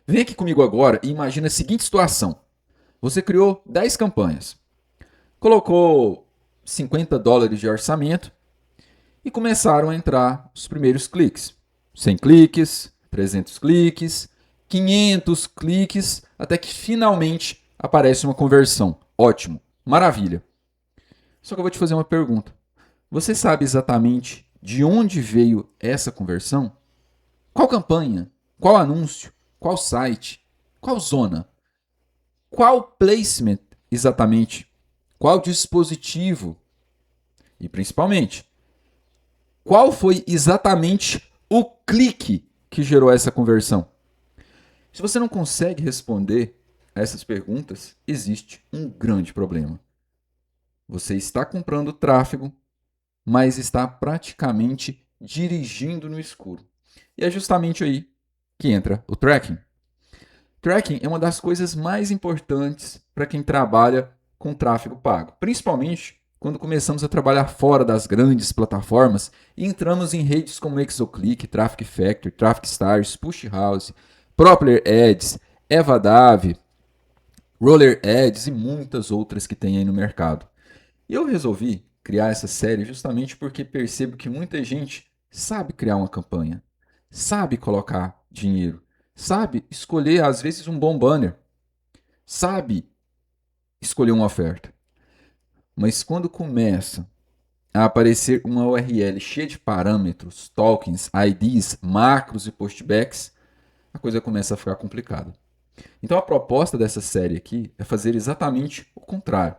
Vem aqui comigo agora e imagina a seguinte situação. Você criou 10 campanhas, colocou US$ 50 de orçamento e começaram a entrar os primeiros cliques. 100 cliques, 300 cliques, 500 cliques, até que finalmente aparece uma conversão. Ótimo, maravilha. Só que eu vou te fazer uma pergunta. Você sabe exatamente de onde veio essa conversão? Qual campanha? Qual anúncio? Qual site? Qual zona? Qual placement exatamente? Qual dispositivo? E principalmente, qual foi exatamente o clique que gerou essa conversão? Se você não consegue responder a essas perguntas, existe um grande problema. Você está comprando tráfego, mas está praticamente dirigindo no escuro. E é justamente aí que entra o tracking. Tracking é uma das coisas mais importantes para quem trabalha com tráfego pago, principalmente quando começamos a trabalhar fora das grandes plataformas e entramos em redes como Exoclick, Traffic Factory, Traffic Stars, Push House, Propler Ads, Evadav, Roller Ads e muitas outras que tem aí no mercado. E eu resolvi criar essa série justamente porque percebo que muita gente sabe criar uma campanha, sabe colocar dinheiro, sabe escolher às vezes um bom banner, sabe escolher uma oferta. Mas quando começa a aparecer uma URL cheia de parâmetros, tokens, IDs, macros e postbacks, a coisa começa a ficar complicada. Então a proposta dessa série aqui é fazer exatamente o contrário.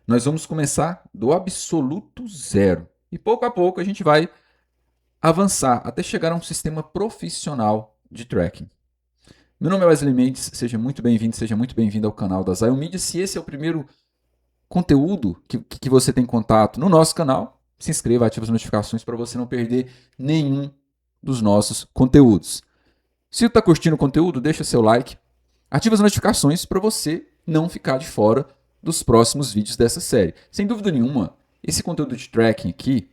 Nós vamos começar do absoluto zero. E pouco a pouco a gente vai avançar até chegar a um sistema profissional de tracking. Meu nome é Wesley Mendes, seja muito bem-vindo ao canal da Zion Media. Se esse é o primeiro conteúdo que você tem contato no nosso canal, se inscreva, ative as notificações para você não perder nenhum dos nossos conteúdos. Se você está curtindo o conteúdo, deixa seu like, ative as notificações para você não ficar de fora dos próximos vídeos dessa série. Sem dúvida nenhuma, esse conteúdo de tracking aqui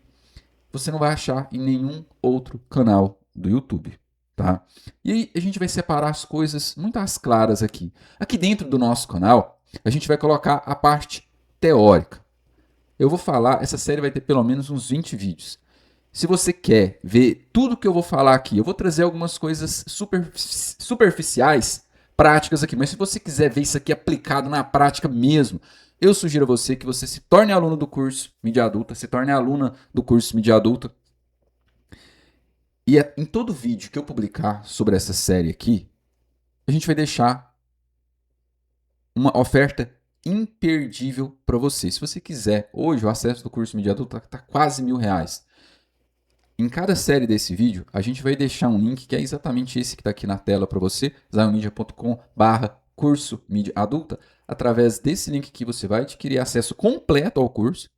você não vai achar em nenhum outro canal do YouTube, tá? E aí a gente vai separar as coisas muito às claras aqui. Aqui dentro do nosso canal, a gente vai colocar a parte teórica. Eu vou falar, essa série vai ter pelo menos uns 20 vídeos. Se você quer ver tudo que eu vou falar aqui, eu vou trazer algumas coisas superficiais, práticas aqui. Mas se você quiser ver isso aqui aplicado na prática mesmo, eu sugiro a você que você se torne aluno do curso Mídia Adulta, se torne aluna do curso Mídia Adulta. E em todo vídeo que eu publicar sobre essa série aqui, a gente vai deixar uma oferta imperdível para você. Se você quiser, hoje o acesso do curso Mídia Adulta está quase R$ 1.000. Em cada série desse vídeo, a gente vai deixar um link que é exatamente esse que está aqui na tela para você, zionmedia.com/curso mídia adulta. Através desse link que você vai adquirir acesso completo ao curso,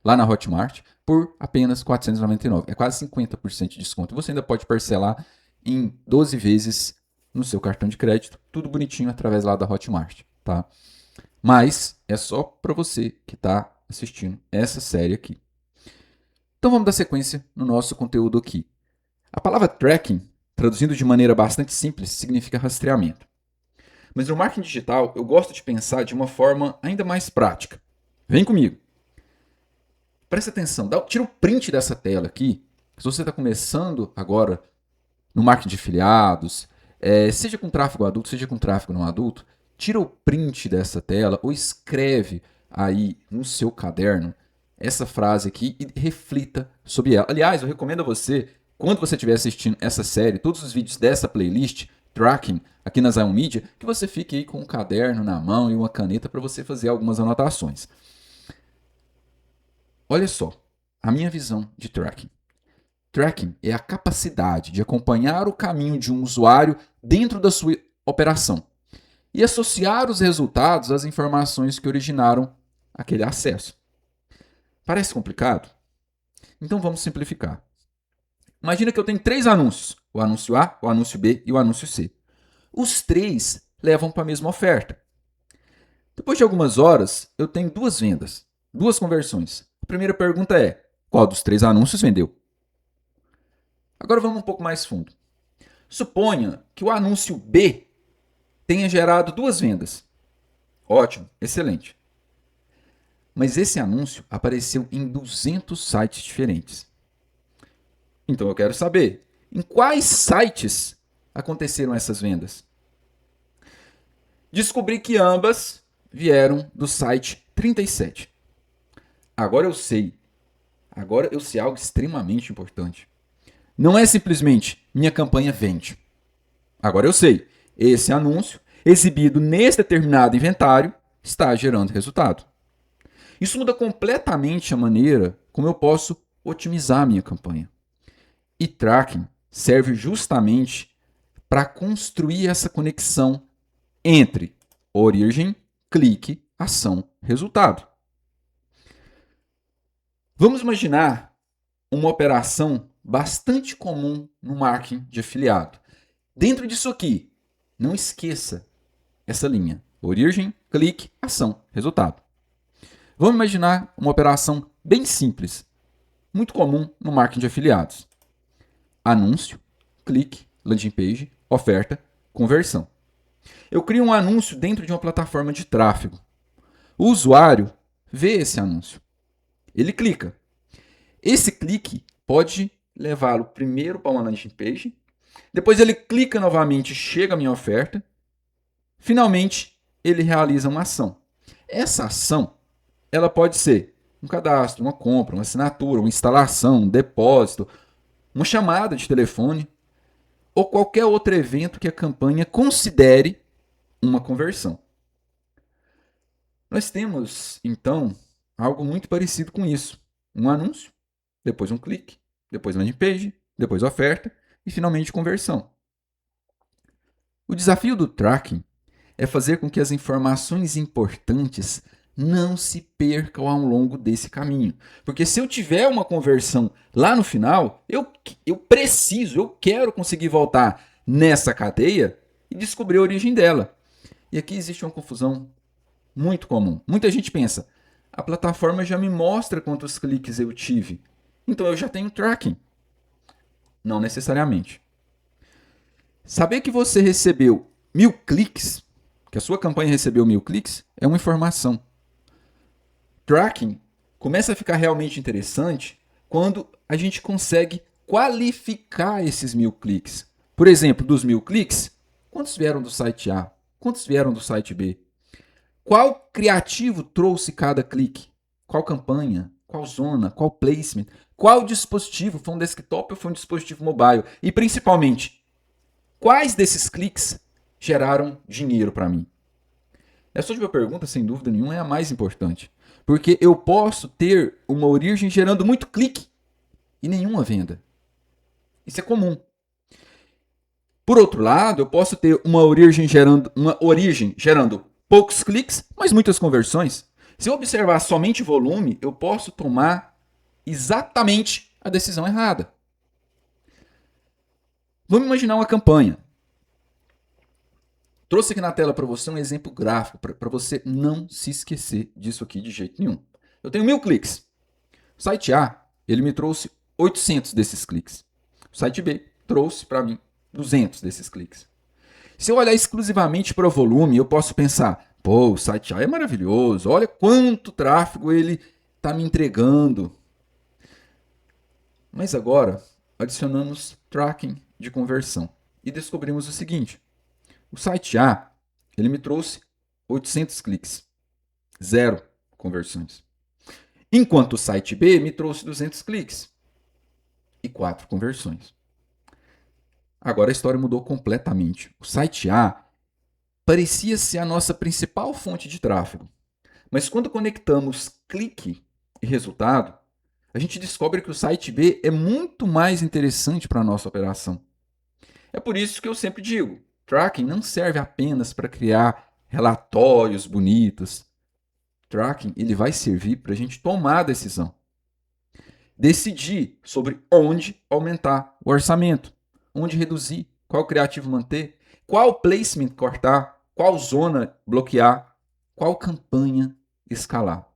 lá na Hotmart, por apenas R$ 499. É quase 50% de desconto. Você ainda pode parcelar em 12 vezes no seu cartão de crédito, tudo bonitinho através lá da Hotmart, tá? Mas é só para você que está assistindo essa série aqui. Então vamos dar sequência no nosso conteúdo aqui. A palavra tracking, traduzindo de maneira bastante simples, significa rastreamento. Mas no marketing digital, eu gosto de pensar de uma forma ainda mais prática. Vem comigo. Presta atenção, tira o print dessa tela aqui. Se você está começando agora no marketing de afiliados, seja com tráfego adulto, seja com tráfego não adulto, tira o print dessa tela ou escreve aí no seu caderno essa frase aqui e reflita sobre ela. Aliás, eu recomendo a você, quando você estiver assistindo essa série, todos os vídeos dessa playlist, Tracking, aqui na Zion Media, que você fique aí com um caderno na mão e uma caneta para você fazer algumas anotações. Olha só, a minha visão de tracking. Tracking é a capacidade de acompanhar o caminho de um usuário dentro da sua operação e associar os resultados às informações que originaram aquele acesso. Parece complicado? Então vamos simplificar. Imagina que eu tenho 3 anúncios: o anúncio A, o anúncio B e o anúncio C. Os 3 levam para a mesma oferta. Depois de algumas horas, eu tenho 2 vendas, 2 conversões. A primeira pergunta é: qual dos 3 anúncios vendeu? Agora vamos um pouco mais fundo. Suponha que o anúncio B tenha gerado 2 vendas. Ótimo, excelente. Mas esse anúncio apareceu em 200 sites diferentes. Então eu quero saber, em quais sites aconteceram essas vendas? Descobri que ambas vieram do site 37. Agora eu sei. Agora eu sei algo extremamente importante. Não é simplesmente minha campanha vende. Agora eu sei. Esse anúncio, exibido nesse determinado inventário, está gerando resultado. Isso muda completamente a maneira como eu posso otimizar a minha campanha. E tracking serve justamente para construir essa conexão entre origem, clique, ação, resultado. Vamos imaginar uma operação bastante comum no marketing de afiliado. Dentro disso aqui, não esqueça essa linha: origem, clique, ação, resultado. Vamos imaginar uma operação bem simples, muito comum no marketing de afiliados: anúncio, clique, landing page, oferta, conversão. Eu crio um anúncio dentro de uma plataforma de tráfego. O usuário vê esse anúncio. Ele clica. Esse clique pode levá-lo primeiro para uma landing page, depois ele clica novamente, chega à minha oferta, finalmente ele realiza uma ação. Essa ação, ela pode ser um cadastro, uma compra, uma assinatura, uma instalação, um depósito, uma chamada de telefone ou qualquer outro evento que a campanha considere uma conversão. Nós temos, então, algo muito parecido com isso. Um anúncio, depois um clique, depois landing page, depois oferta e finalmente conversão. O desafio do tracking é fazer com que as informações importantes não se percam ao longo desse caminho. Porque se eu tiver uma conversão lá no final, eu quero conseguir voltar nessa cadeia e descobrir a origem dela. E aqui existe uma confusão muito comum. Muita gente pensa, a plataforma já me mostra quantos cliques eu tive, então eu já tenho tracking. Não necessariamente. Saber que você recebeu 1000 cliques, que a sua campanha recebeu 1000 cliques, é uma informação. Tracking começa a ficar realmente interessante quando a gente consegue qualificar esses 1000 cliques. Por exemplo, dos 1000 cliques, quantos vieram do site A? Quantos vieram do site B? Qual criativo trouxe cada clique? Qual campanha? Qual zona? Qual placement? Qual dispositivo? Foi um desktop ou foi um dispositivo mobile? E principalmente, quais desses cliques geraram dinheiro para mim? Essa última pergunta, sem dúvida nenhuma, é a mais importante. Porque eu posso ter uma origem gerando muito clique e nenhuma venda. Isso é comum. Por outro lado, eu posso ter uma origem gerando poucos cliques, mas muitas conversões. Se eu observar somente volume, eu posso tomar exatamente a decisão errada. Vamos imaginar uma campanha. Trouxe aqui na tela para você um exemplo gráfico, para você não se esquecer disso aqui de jeito nenhum. Eu tenho 1000 cliques. O site A, ele me trouxe 800 desses cliques. O site B trouxe para mim 200 desses cliques. Se eu olhar exclusivamente para o volume, eu posso pensar, pô, o site A é maravilhoso, olha quanto tráfego ele está me entregando. Mas agora, adicionamos tracking de conversão e descobrimos o seguinte: o site A, ele me trouxe 800 cliques, 0 conversões. Enquanto o site B me trouxe 200 cliques e 4 conversões. Agora a história mudou completamente. O site A parecia ser a nossa principal fonte de tráfego. Mas quando conectamos clique e resultado, a gente descobre que o site B é muito mais interessante para a nossa operação. É por isso que eu sempre digo, tracking não serve apenas para criar relatórios bonitos. Tracking ele vai servir para a gente tomar a decisão. Decidir sobre onde aumentar o orçamento, onde reduzir, qual criativo manter, qual placement cortar, qual zona bloquear, qual campanha escalar.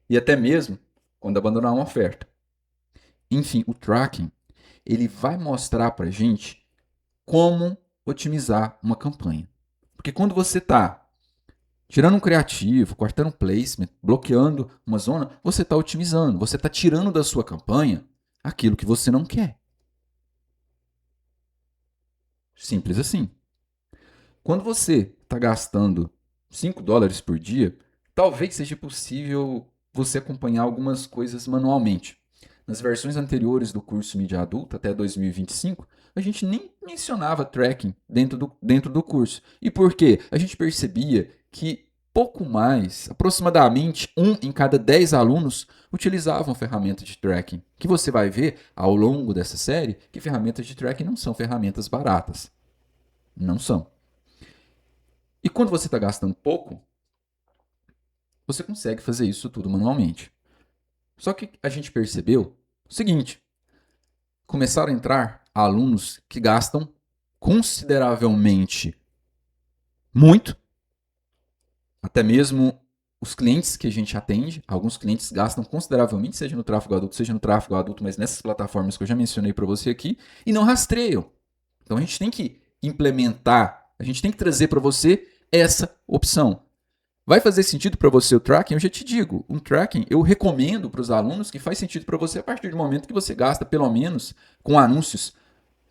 E até mesmo quando abandonar uma oferta. Enfim, o tracking ele vai mostrar para a gente como otimizar uma campanha. Porque quando você está tirando um criativo, cortando um placement, bloqueando uma zona, você está otimizando, você está tirando da sua campanha aquilo que você não quer. Simples assim. Quando você está gastando $5 por dia, talvez seja possível você acompanhar algumas coisas manualmente. Nas versões anteriores do curso Mídia Adulta, até 2025, a gente nem mencionava tracking dentro do curso. E por quê? A gente percebia que pouco mais, aproximadamente 1 em cada 10 alunos utilizavam ferramentas de tracking. Que você vai ver ao longo dessa série que ferramentas de tracking não são ferramentas baratas. Não são. E quando você está gastando pouco, você consegue fazer isso tudo manualmente. Só que a gente percebeu o seguinte: começaram a entrar alunos que gastam consideravelmente muito, até mesmo os clientes que a gente atende, alguns clientes gastam consideravelmente, seja no tráfego adulto, mas nessas plataformas que eu já mencionei para você aqui, e não rastreiam. Então a gente tem que implementar, a gente tem que trazer para você essa opção. Vai fazer sentido para você o tracking? Eu já te digo, um tracking eu recomendo para os alunos que faz sentido para você a partir do momento que você gasta pelo menos com anúncios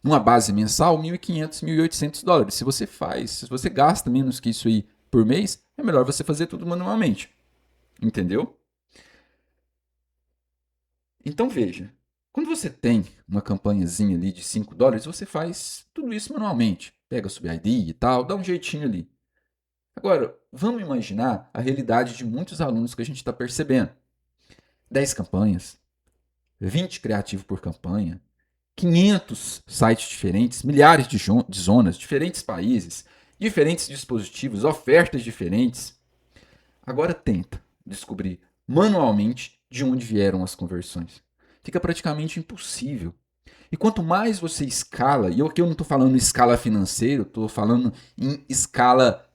numa base mensal $1.500, $1.800. Se você gasta menos que isso aí por mês, é melhor você fazer tudo manualmente. Entendeu? Então veja, quando você tem uma campanhazinha ali de $5, você faz tudo isso manualmente. Pega o sub-ID e tal, dá um jeitinho ali. Agora, vamos imaginar a realidade de muitos alunos que a gente está percebendo. 10 campanhas, 20 criativos por campanha, 500 sites diferentes, milhares de zonas, diferentes países, diferentes dispositivos, ofertas diferentes. Agora tenta descobrir manualmente de onde vieram as conversões. Fica praticamente impossível. E quanto mais você escala, e aqui eu não estou falando em escala financeira, estou falando em escala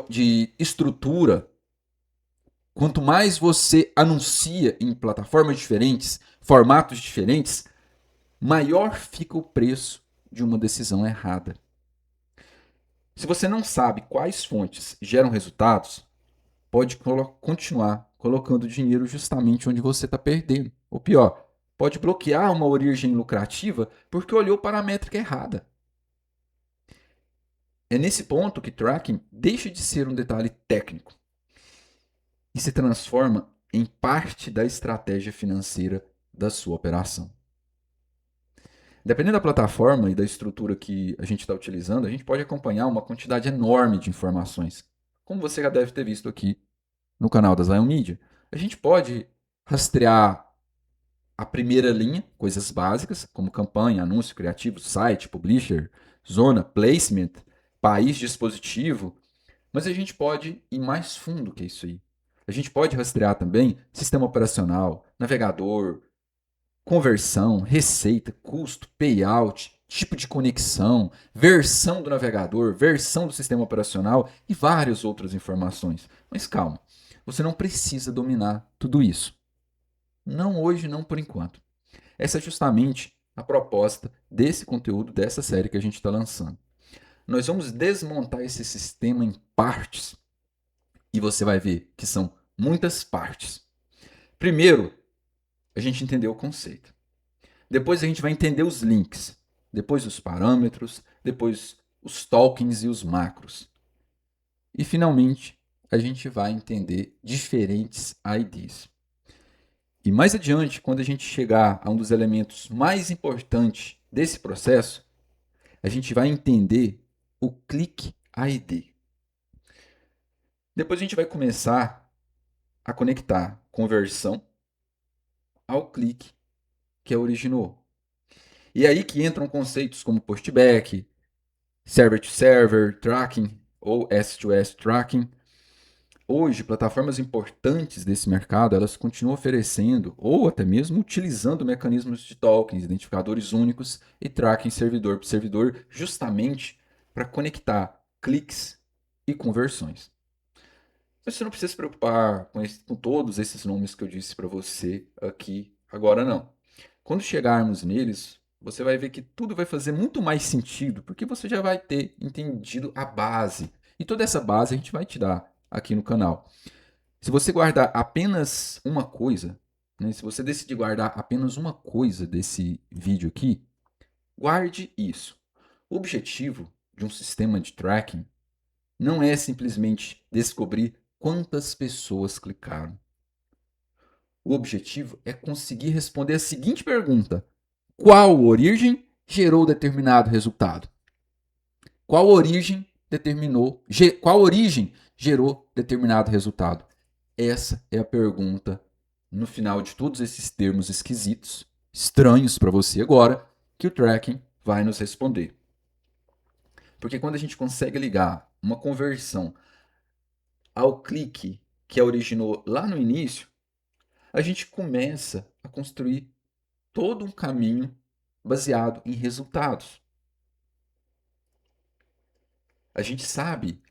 de estrutura. Quanto mais você anuncia em plataformas diferentes, formatos diferentes, maior fica o preço de uma decisão errada. Se você não sabe quais fontes geram resultados, pode continuar colocando dinheiro justamente onde você está perdendo. Ou pior, pode bloquear uma origem lucrativa porque olhou para a métrica errada. É nesse ponto que tracking deixa de ser um detalhe técnico e se transforma em parte da estratégia financeira da sua operação. Dependendo da plataforma e da estrutura que a gente está utilizando, a gente pode acompanhar uma quantidade enorme de informações, como você já deve ter visto aqui no canal da Zion Media. A gente pode rastrear a primeira linha, coisas básicas, como campanha, anúncio criativo, site, publisher, zona, placement, país, dispositivo, mas a gente pode ir mais fundo que isso aí. A gente pode rastrear também sistema operacional, navegador, conversão, receita, custo, payout, tipo de conexão, versão do navegador, versão do sistema operacional e várias outras informações. Mas calma, você não precisa dominar tudo isso. Não hoje, não por enquanto. Essa é justamente a proposta desse conteúdo, dessa série que a gente está lançando. Nós vamos desmontar esse sistema em partes e você vai ver que são muitas partes. Primeiro, a gente entendeu o conceito. Depois a gente vai entender os links, depois os parâmetros, depois os tokens e os macros. E finalmente, a gente vai entender diferentes IDs. E mais adiante, quando a gente chegar a um dos elementos mais importantes desse processo, a gente vai entender o Click ID. Depois a gente vai começar a conectar conversão ao clique que originou. E é aí que entram conceitos como postback, server-to-server tracking ou S2S tracking. Hoje, plataformas importantes desse mercado, elas continuam oferecendo ou até mesmo utilizando mecanismos de tokens, identificadores únicos e tracking servidor por servidor, justamente para conectar cliques e conversões. Mas você não precisa se preocupar com todos esses nomes que eu disse para você aqui agora, não. Quando chegarmos neles, você vai ver que tudo vai fazer muito mais sentido, porque você já vai ter entendido a base. E toda essa base a gente vai te dar aqui no canal. Se você guardar apenas uma coisa, né, se você decidir guardar apenas uma coisa desse vídeo aqui, guarde isso. O objetivo de um sistema de tracking não é simplesmente descobrir quantas pessoas clicaram. O objetivo é conseguir responder a seguinte pergunta: qual origem gerou determinado resultado? Qual origem gerou determinado resultado? Essa é a pergunta no final de todos esses termos esquisitos, estranhos para você agora, que o tracking vai nos responder. Porque quando a gente consegue ligar uma conversão ao clique que a originou lá no início, a gente começa a construir todo um caminho baseado em resultados. A gente sabe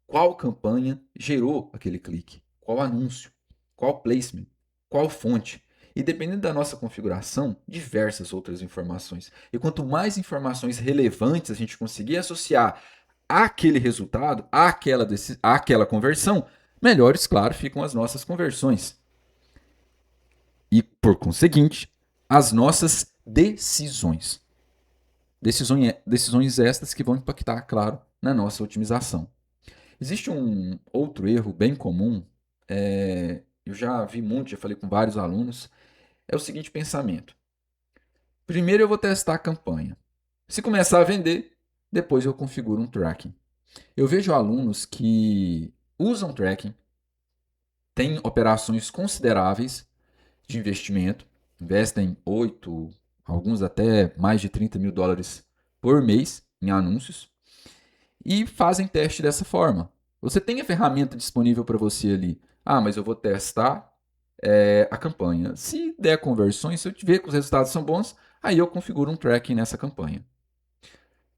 qual campanha gerou aquele clique, qual anúncio, qual placement, qual fonte. E dependendo da nossa configuração, diversas outras informações. E quanto mais informações relevantes a gente conseguir associar àquele resultado, àquela conversão, melhores, claro, ficam as nossas conversões. E, por conseguinte, as nossas decisões. Decisões estas que vão impactar, claro, na nossa otimização. Existe um outro erro bem comum, eu já vi muito, já falei com vários alunos, é o seguinte pensamento. Primeiro eu vou testar a campanha. Se começar a vender, depois eu configuro um tracking. Eu vejo alunos que usam tracking, têm operações consideráveis de investimento, investem 8, alguns até mais de 30 mil dólares por mês em anúncios, e fazem teste dessa forma. Você tem a ferramenta disponível para você ali. Ah, mas eu vou testar a campanha. Se der conversões, se eu ver que os resultados são bons, aí eu configuro um tracking nessa campanha.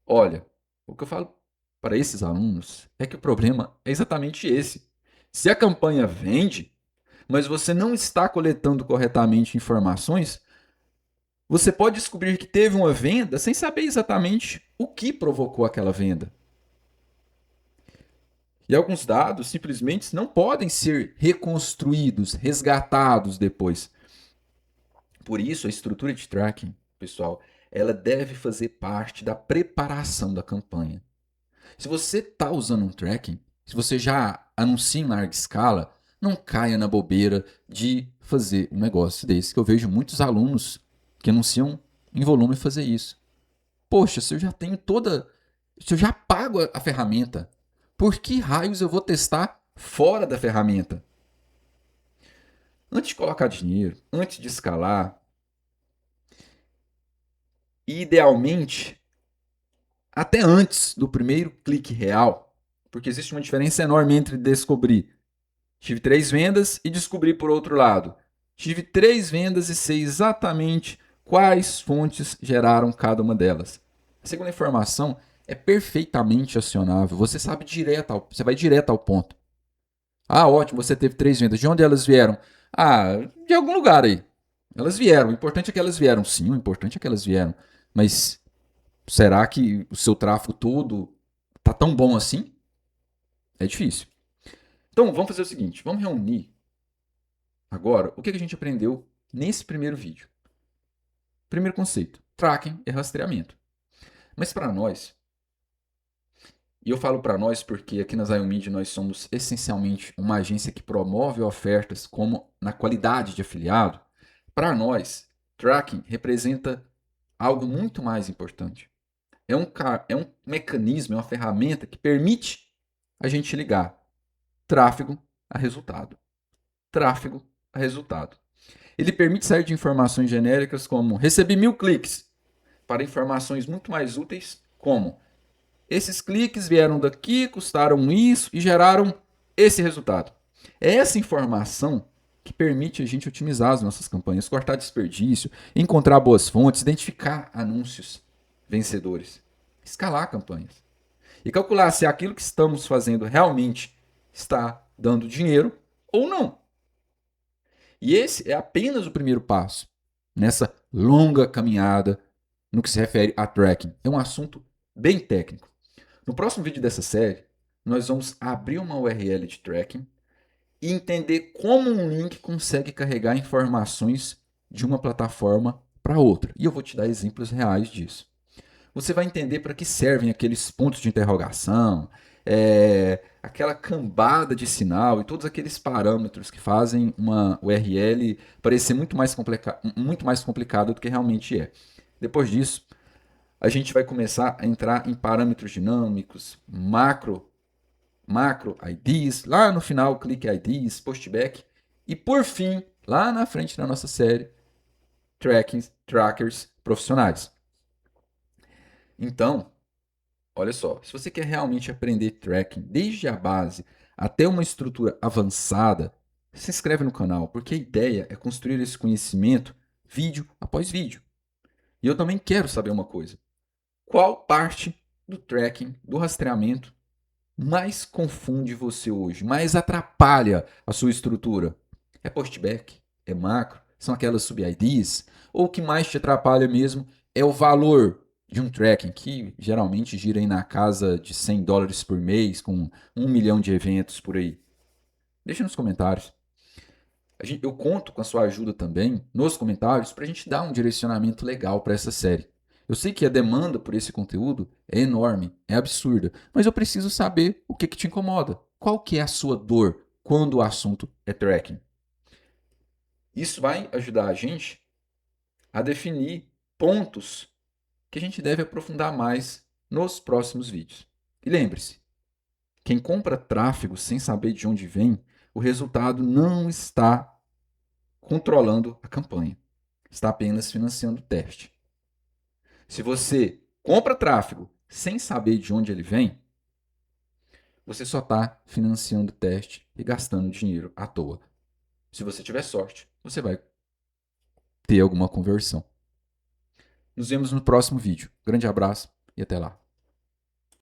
Olha, o que eu falo para esses alunos é que o problema é exatamente esse. Se a campanha vende, mas você não está coletando corretamente informações, você pode descobrir que teve uma venda sem saber exatamente o que provocou aquela venda. E alguns dados simplesmente não podem ser reconstruídos, resgatados depois. Por isso, a estrutura de tracking, pessoal, ela deve fazer parte da preparação da campanha. Se você está usando um tracking, se você já anuncia em larga escala, não caia na bobeira de fazer um negócio desse, que eu vejo muitos alunos que anunciam em volume fazer isso. Poxa, se eu já tenho se eu já pago a ferramenta, por que raios eu vou testar fora da ferramenta? Antes de colocar dinheiro, antes de escalar, e idealmente, até antes do primeiro clique real, porque existe uma diferença enorme entre descobrir tive 3 vendas e descobrir por outro lado. Tive 3 vendas e sei exatamente quais fontes geraram cada uma delas. A segunda informação é perfeitamente acionável. Você sabe você vai direto ao ponto. Ah, ótimo, você teve 3 vendas. De onde elas vieram? Ah, de algum lugar aí. Elas vieram. O importante é que elas vieram. Sim, o importante é que elas vieram. Mas será que o seu tráfego todo tá tão bom assim? É difícil. Então, vamos fazer o seguinte. Vamos reunir agora o que a gente aprendeu nesse primeiro vídeo. Primeiro conceito. Tracking e rastreamento. Mas para nós, e eu falo para nós porque aqui na Zion Media nós somos essencialmente uma agência que promove ofertas como na qualidade de afiliado, para nós, tracking representa algo muito mais importante. É um mecanismo, é uma ferramenta que permite a gente ligar tráfego a resultado. Tráfego a resultado. Ele permite sair de informações genéricas como recebi 1000 cliques para informações muito mais úteis como esses cliques vieram daqui, custaram isso e geraram esse resultado. É essa informação que permite a gente otimizar as nossas campanhas, cortar desperdício, encontrar boas fontes, identificar anúncios vencedores, escalar campanhas e calcular se aquilo que estamos fazendo realmente está dando dinheiro ou não. E esse é apenas o primeiro passo nessa longa caminhada no que se refere a tracking. É um assunto bem técnico. No próximo vídeo dessa série, nós vamos abrir uma URL de tracking e entender como um link consegue carregar informações de uma plataforma para outra. E eu vou te dar exemplos reais disso. Você vai entender para que servem aqueles pontos de interrogação, aquela cambada de sinal e todos aqueles parâmetros que fazem uma URL parecer muito mais complicada do que realmente é. Depois disso, a gente vai começar a entrar em parâmetros dinâmicos, macro IDs, lá no final, click IDs, postback, e por fim, lá na frente da nossa série, trackers profissionais. Então, olha só, se você quer realmente aprender tracking desde a base até uma estrutura avançada, se inscreve no canal, porque a ideia é construir esse conhecimento vídeo após vídeo. E eu também quero saber uma coisa: qual parte do tracking, do rastreamento, mais confunde você hoje, mais atrapalha a sua estrutura? É postback? É macro? São aquelas sub-IDs? Ou o que mais te atrapalha mesmo é o valor de um tracking, que geralmente gira aí na casa de $100 por mês, com 1 milhão de eventos por aí? Deixa nos comentários. Eu conto com a sua ajuda também nos comentários para a gente dar um direcionamento legal para essa série. Eu sei que a demanda por esse conteúdo é enorme, é absurda, mas eu preciso saber o que te incomoda. Qual que é a sua dor quando o assunto é tracking? Isso vai ajudar a gente a definir pontos que a gente deve aprofundar mais nos próximos vídeos. E lembre-se, quem compra tráfego sem saber de onde vem, o resultado não está controlando a campanha. Está apenas financiando o teste. Se você compra tráfego sem saber de onde ele vem, você só está financiando o teste e gastando dinheiro à toa. Se você tiver sorte, você vai ter alguma conversão. Nos vemos no próximo vídeo. Grande abraço e até lá.